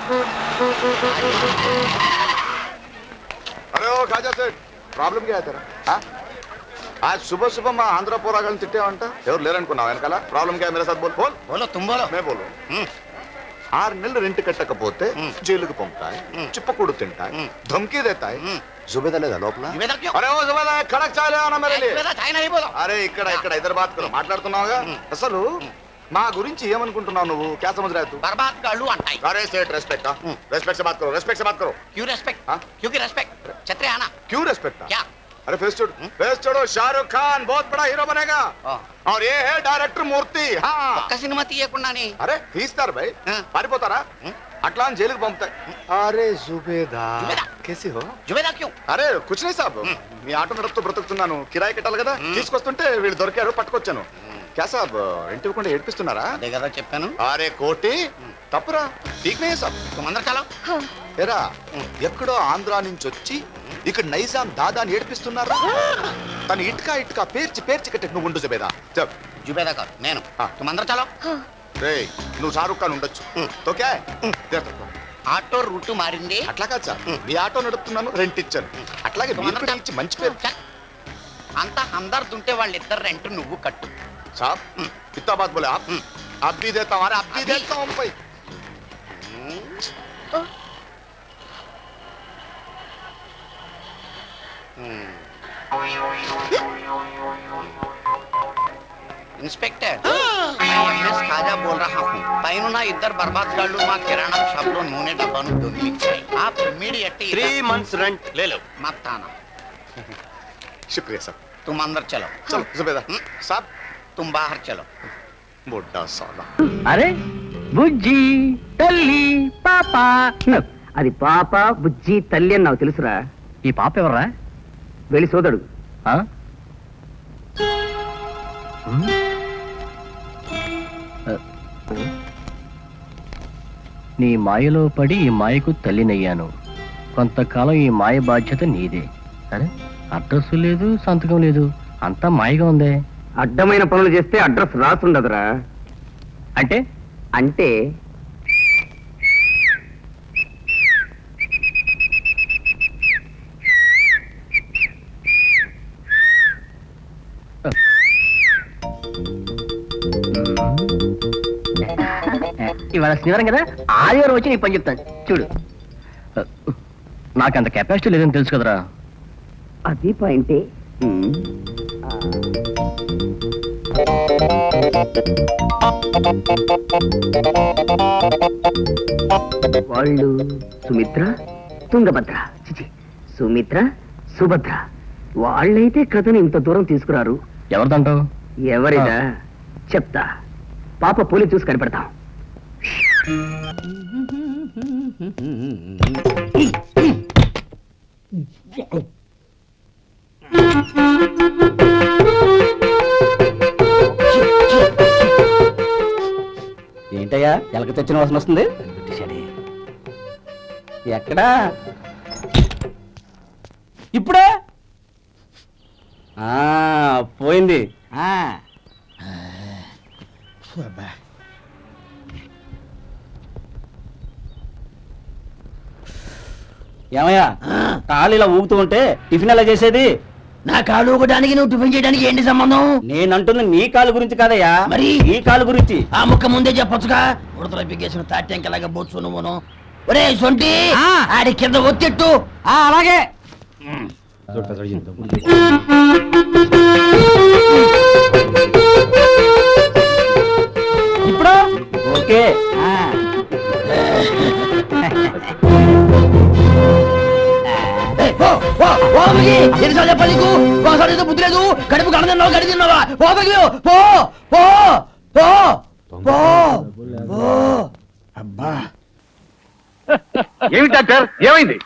अरे ओ खाजा सेठ प्रॉब्लम क्या है तेरा? हाँ? आज सुबह सुबह मैं आंध्रा पोरागल తిట్టావంట ఎవరు లేరనుకున్నా వెనకాల ప్రాబ్లం क्या मेरे साथ बोल बोल बोलो तुम बोलो मैं बोलूं 6 నెలలు రెంట్ కట్టకపోతే జైలుకు పంపుతాయి చిప్పకూడు తింటాయి ధమ్కీ దేతాయి जुबेदा లేదా లోపల जुबेदा क्यों अरे ओ जुबेदा कड़क चाय ले आना मेरे लिए जुबेदा चाय नहीं बोलो अरे ఇక్కడ ఇద్దరు बात करो మాట్లాడుతున్నావుగా అసలు మా గురించి ఏమనుకుంటున్నావు నువ్వు क्या समझ रहा है तू बर्बाद गालू अंटाई अरे सेठ रेस्पेक्ट रेस्पेक्ट से बात करो रेस्पेक्ट से बात करो क्यों रेस्पेक्ट क्योंकि रेस्पेक्ट छतरे आना क्यों रेस्पेक्ट क्या अरे फेस छोड़ो शाहरुख खान बहुत बड़ा हीरो बनेगा और ये है डायरेक्टर मूर्ति ఒక్క సినిమా తీయకుండానే अरे తీస్తారు भाई పారిపోతారా అట్లా జైలుకి పంపుతాయి अरे जुबेदा कैसी हो जुबेदा क्यों अरे कुछ नहीं साहब మీ ఆటో నడుపుతూ బ్రతుకుతున్నాను కిరాయి కట్టాలి కదా తీసుకొస్తుంటే వీళ్ళు దొరికారు పట్టుకొచ్చాను क्या साहब రెంట్ ఇవ్వకుండా ఏడిపిస్తున్నారా అదే కదా చెప్పాను अरे కోటి తప్పురా ठीक नहीं है साहब तुम अंदर चलो ఎరా ఎక్కడో ఆంధ్రా నుంచి వచ్చి ఇక్కడ నైజాం దాదాని ఏడిపిస్తున్నారా తను ఇటుక పేర్చి కట్టి నువ్వు ఉండు జుబేదా చెప్ जुबेदा का నేను तुम अंदर चलो రే నువ్వు షారుఖ్ ఖాన్ ఉండొచ్చు తో క్యా ఆటో రూట్ మారింది అట్లా కాదు సార్ మీ ఆటో నడుపుతున్నాను రెంట్ ఇచ్చాను అట్లాగే మీరు కూడా ఇచ్చి మంచి పేరు అంత హందర్ద్ ఉంటే వాళ్ళిద్దరు రెంట్ నువ్వు కట్టు साहब इतना बात बोले आप भी देता हूँ अरे आप भी देता हूँ भाई इंस्पेक्टर मैं एमएस खाजा बोल रहा हूँ पैनु ना इधर बर्बाद गालू माँ किराना शॉप लो नूने डब्बानु दोनिचाई आप इमीडिएटली 3 months rent ले लो मत आना शुक्रिया साहब तुम अंदर चलो चलो जुबेदा साहब तुम बाहर चलो బుడ్డా సాలా అరే బుజ్జి తల్లి పాప అది పాప బుజ్జి తల్లి అని నాకు తెలుసురా ఈ పాప ఎవర్రా వెళ్ళి సోదడు నీ మాయలో పడి ఈ మాయకు తల్లినయ్యాను కొంతకాలం ఈ మాయ బాధ్యత నీదే సరే అడ్రస్ లేదు సంతకం లేదు అంతా మాయగా ఉందే అడ్డమైన పనులు చేస్తే అడ్రస్ రాసుండదురా అంటే అంటే ఇవాళ శనివారం కదా ఆదివారం వచ్చి నీ పని చెప్తాను చూడు నాకంత కెపాసిటీ లేదని తెలుసు కదరా అది పాయింటే వాళ్ళు సుమిత్ర తుంగభద్ర సుమిత్ర సుభద్ర వాళ్ళైతే కథను ఇంత దూరం తీసుకురారు ఎవరిదంటావు ఎవరిదా చెప్తా పాప పోలి చూసి కనిపెడతాం ఏంటయ్యా ఎలక తెచ్చిన వాసన వస్తుంది ఎక్కడా ఇప్పుడే పోయింది ఏమయ్యా కాలు ఇలా ఊగుతూ ఉంటే టిఫిన్ ఎలా చేసేది నా కాలు ఊగడానికి నువ్వు టిఫిన్ చేయడానికి ఏంటి సంబంధం నేనంటుంది నీ కాలు గురించి కాదయ్యా మరి ఈ కాలు గురించి ఆ ముక్క ముందే చెప్పొచ్చుగా ఉడతల పిగేసిన తాట్యంకలాగా బొచ్చు నువ్వును ఒరే సొంటి ఆడి కింద ఒత్తిట్టు అలాగే ఇప్పుడు ఓకే ఎన్నిసార్లు చెప్పాలి నీకు ఒకసారి బుద్ధి లేదు కడుపు కడ తిన్నావు గడి తిన్నావా అబ్బా ఏమి డాక్టర్ ఏమైంది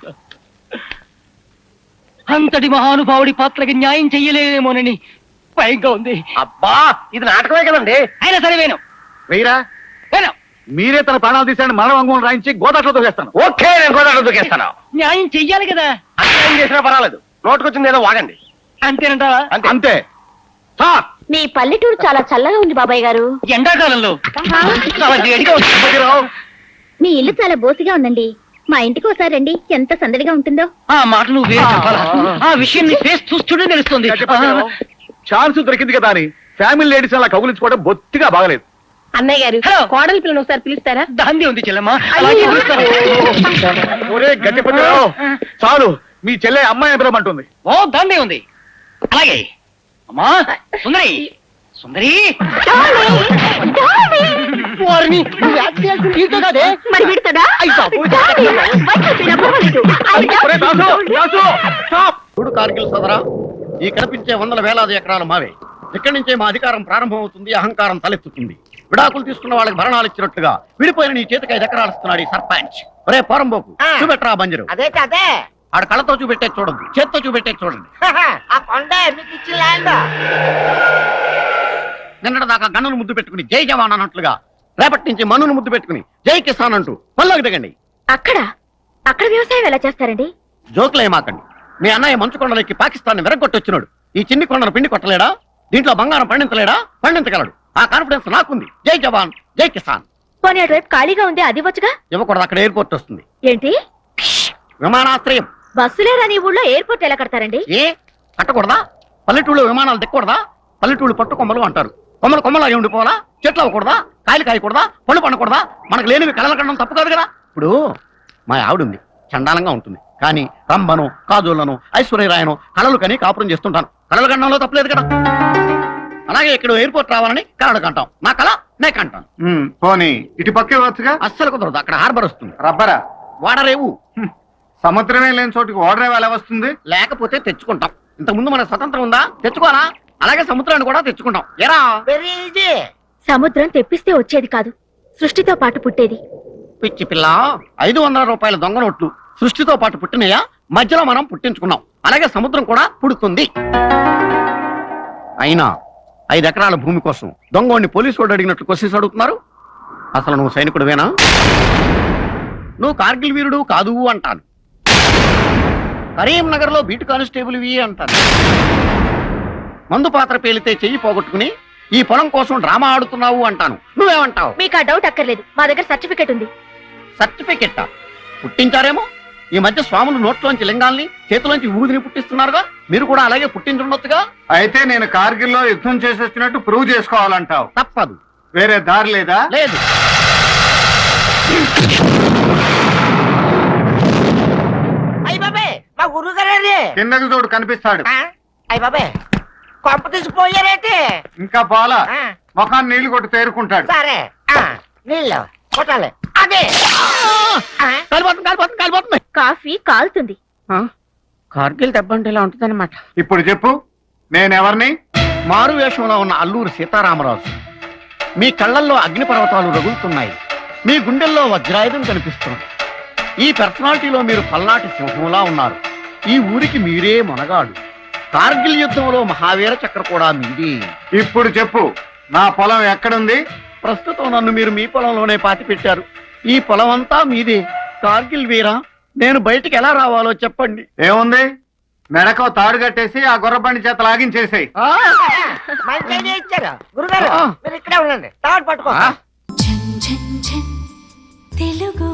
అంతటి మహానుభావుడి పాత్రకి న్యాయం చెయ్యలేమోనని భయంగా ఉంది అబ్బా ఇది నాటకమే కదండి అయినా సరే వేను వెయ్యరా వేను మీరే తన ప్రాణాలు తీసాడు మరణ వంగం రాయించి గోదాట్లో దూకేస్తాను ఓకే నేను గోదాట్లో దూకేస్తాను న్యాయం చెయ్యాలి కదా అన్యాయం చేసినా పర్వాలేదు నోటుకొచ్చింది ఏదో వాగండి అంతేనంటావా అంతే సార్ మీ పల్లెటూరు చాలా చల్లగా ఉంది బాబాయ్ గారు ఎండాకాలంలో చాలా వేడిగా ఉంది. మీ ఇల్లు చాలా బోసిగా ఉందండి. మా ఇంటికి ఒకసారి రండి, ఎంత సందడిగా ఉంటుందో. ఆ మాట నువ్వు వేరే చెప్పాలా? ఆ విషయం నీ ఫేస్ చూస్తుంటే తెలుస్తుంది. ఛాన్స్ దొరికింది కదా అని ఫ్యామిలీ లేడీస్ అలా కౌగులించుకోవడం బొత్తిగా బాగలేదు. అన్నయ్య గారు హలో. కోడలి పిల్లని ఒకసారి పిలుస్తారా? దాంది ఉంది చెల్లెమ్మా, అలాగే పిలుస్తాను. ఒరే గట్టిపతి చాలు, మీ చెల్లె అమ్మాయి పిలవమంటుంది. ఓ దాందే ఉంది, అలాగే. అమ్మా సుందరి, సుందరి. వారిని నువ్వు యాక్ట్ చేయాల్సింది వీడితో కాదే. మరి విడతదా? ఒరే దాసు, దాసు, stop. చూడు కార్గిల్ సోదరా, ఈ కనిపించే వందల వేలాది ఎకరాలు మావే. ఇక్కడి నుంచే మా అధికారం ప్రారంభమవుతుంది, అహంకారం తలెత్తుతుంది. విడాకులు తీసుకున్న వాళ్ళకి భరణాలు ఇచ్చినట్టుగా విడిపోయిన నీ చేతికి 5 ఎకరాలు ఇస్తున్నాడు ఈ సర్పంచ్. ఒరే పోరంబోకు, చూపెట్టరా బంజరు. అదే కదే ఆడ కళ్ళతో చూపెట్టే చూడండి, చేత్తో చూపెట్టే చూడండి. ఆ కొండ మీకు ఇచ్చిన ల్యాండ్. నిన్నటి దాకా గన్నును ముద్దు పెట్టుకుని జై జవాన్ అన్నట్లుగా రేపటి నుంచి మనును ముద్దు పెట్టుకుని జై కిసాన్ అంటూ పల్లోకి దిగండి. అక్కడ వ్యవసాయం ఎలా చేస్తారండి? జోకులేమాకండి. మీ అన్నయ్య మంచు కొండలకి పాకిస్తాన్ విరగొట్టొచ్చినాడు. ఈ చిన్ని కొండను పిండి కొట్టలేడా? దీంట్లో బంగారం పండించలేడా? పండించగలడు. ఆ కాన్ఫిడెన్స్ నాకుంది. జై జవాన్ జై కిసాన్. పోనీ అటువైపు ఖాళీగా ఉంది, అది వచ్చుగా. ఇవ్వకూడదు, అక్కడ ఎయిర్పోర్ట్ వస్తుంది. ఏంటి, విమానాశ్రయం. బస్సులే రాని ఊళ్ళో ఎయిర్పోర్ట్ ఎలా కడతారండి? ఏ కట్టకూడదా? పల్లెటూళ్ళు విమానాలు దిక్కకూడదా? పల్లెటూళ్ళు పట్టు కొమ్మలు అంటారు. కొమ్మలు కొమ్మలు అయి ఉండిపోవాలా? చెట్లు అవ్వకూడదా? కాయలు కాయకూడదా? పళ్ళు పండకూడదా? మనకు లేనివి కళలు కనడం తప్పు కాదు కదా. ఇప్పుడు మా ఆవిడ ఉంది, చండాలంగా ఉంటుంది, కానీ రంభను కాజోళ్లను ఐశ్వర్యరాయను కళలు కని కాపురం చేస్తుంటాను. కళలు కనడంలో తప్పలేదు కదా. అలాగే ఇక్కడ ఎయిర్పోర్ట్ రావాలని కళలు కంటాం. నా కళ నే కంటాను. పోనీ ఇటు పక్కే వచ్చుగా. అస్సలు కుదరదు, అక్కడ హార్బర్ వస్తుంది. రబ్బరా, వాడరేవు. సముద్రమే లేని చోటుకి ఓడరేవు ఎలా వస్తుంది? లేకపోతే తెచ్చుకుంటాం. ఇంతకుముందు మన స్వతంత్రం ఉందా? తెచ్చుకోవాలా? అలాగే సముద్రాన్ని కూడా తెచ్చుకుంటాం. ఎరా వెరీ ఈజీ. సముద్రం తెప్పిస్తే వచ్చేది కాదు, సృష్టితో పాటు పుట్టేది. పిచ్చి పిల్ల, 500 రూపాయల దొంగ నోట్లు సృష్టితో పాటు పుట్టినయా? మధ్యలో మనం పుట్టించుకున్నాం. అలాగే సముద్రం కూడా పుడుతుంది. అయినా 5 ఎకరాల భూమి కోసం దొంగోడిని పోలీసు వాడు అడిగినట్లు క్వశ్చన్స్ అడుగుతున్నారు. అసలు నువ్వు సైనికుడివేనా? నువ్వు కార్గిల్ వీరుడు కాదు అంటాను. కరీంనగర్ లో బీటు కానిస్టేబుల్ వి అంటాను. మందు పాత్ర పేలితే చెయ్యి పోగొట్టుకుని ఈ పొలం కోసం డ్రామా ఆడుతున్నావు అంటాను. నువ్వేమంటావు? మీకు ఆ డౌట్ అక్కర్లేదు, మా దగ్గర సర్టిఫికెట్ ఉంది. సర్టిఫికెట్టా? పుట్టించారేమో. ఈ మధ్య స్వాములు నోట్లోంచి లింగాల్ని చేతిలోంచి ఊదిని పుట్టిస్తున్నారుగా. మీరు కూడా అలాగే పుట్టించుండొచ్చుగా. అయితే నేను కార్గిల్ లో యుద్ధం చేసి వచ్చినట్టు ప్రూవ్ చేసుకోవాలంటావు. తప్పదు. వేరే దారి లేదా? లేదు. అయ్య బాబే, మా గురువు గారే. కిందకి చూడు, కనిపిస్తాడు. అయ్య బాబే, కొంప తీసిపోయారేంటి? ఇంకా పోలా, ఆ, ముఖాన్ని నీళ్లు కొట్టి తేరుకుంటాడు. సరే. నీళ్ళు కొట్టాలి. అదే కాలిపోతుంది కాలిపోతుంది కాలిపోతుంది. కాఫీ కాలుతుంది. కార్గిల్ దెబ్బ అంటే ఇలా ఉంటుందన్నమాట. ఇప్పుడు చెప్పు, నేనెవరిని? మారు వేషంలో ఉన్న అల్లూరు సీతారామరాజు. మీ కళ్ళల్లో అగ్నిపర్వతాలు రగులుతున్నాయి, మీ గుండెల్లో వజ్రాయుధం కనిపిస్తుంది. ఈ పర్సనాలిటీలో మీరు పల్నాటి సింహంలా ఉన్నారు. ఈ ఊరికి మీరే మొనగాడు. కార్గిల్ యుద్ధంలో మహావీర చక్ర కూడా మీది. ఇప్పుడు చెప్పు, నా పొలం ఎక్కడుంది? ప్రస్తుతం నన్ను మీరు మీ పొలంలోనే పాతి పెట్టారు. ఈ పొలం అంతా మీదే. కార్గిల్ వీరా, నేను బయటికి ఎలా రావాలో చెప్పండి. ఏముంది, మెడకో తాడు కట్టేసి ఆ గుర్రబండి చేత లాగించేసాయి. మంచి ఐడియా ఇచ్చారు గురుగారు. ఆ. మీరు ఇక్కడే ఉండండి, తాడు పట్టుకో. ఆ? తెలుగు